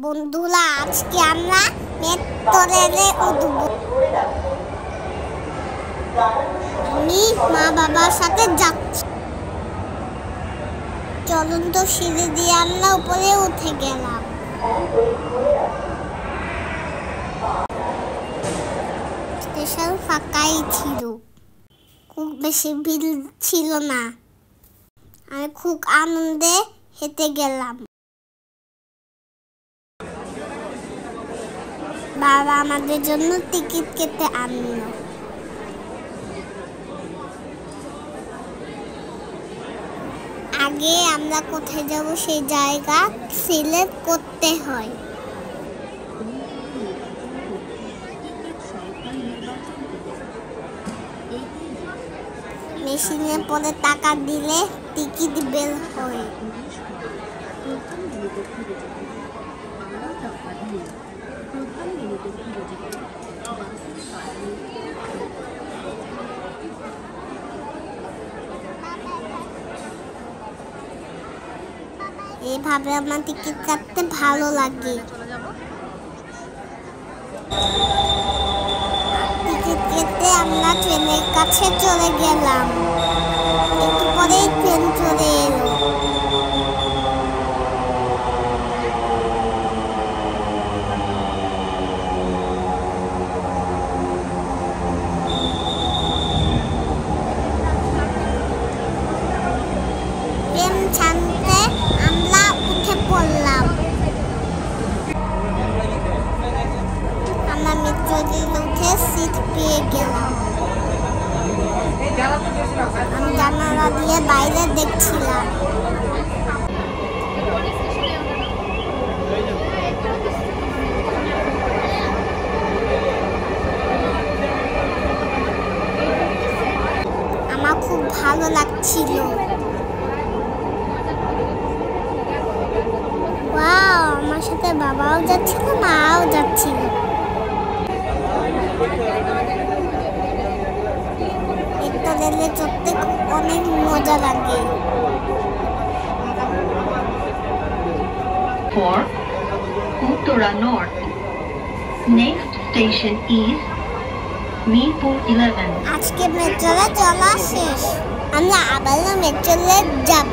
বন্ধুরা, আজকে আমরা মেট্রো রেলে উঠব। আমি মা বাবার সাথে যাচ্ছি। চলন্ত সিঁড়ি দিয়ে আমরা উপরে উঠে গেলাম। স্টেশন ফাঁকাই ছিল, খুব বেশি ভিড় ছিল না। আমি খুব আনন্দে হেঁটে গেলাম। বাবা আমাদের জন্য টিকিট কেটে আনলো। আগে আমরা কোথায় যাব সেই জায়গা সিলেক্ট করতে হয়। মেশিনে পরে টাকা দিলে টিকিট বের হয়। এইভাবে আমার টিকিট কাটতে ভালো লাগে। টিকিট কেটে আমরা ট্রেনের কাছে চলে গেলাম। একটু পরেই ট্রেন চলে এলো। ট্রেন ছাড়তে আমরা উঠে পড়লাম। আমরা মেট্রো রেলে উঠে সিট পেয়ে গেলাম। আমি জানালা দিয়ে বাইরে দেখছিলাম। আমার খুব ভালো লাগছিল। ওয়াও, আমার সাথে বাবাও যাচ্ছিল, মাও যাচ্ছিল। মেট্রো রেলে চড়তে অনেক মজা লাগে। For Uttora North, next station is Meerpur 11. আজকে মেট্রো রেলে চলা শেষ। আমরা আবার মেট্রো রেলে যাব।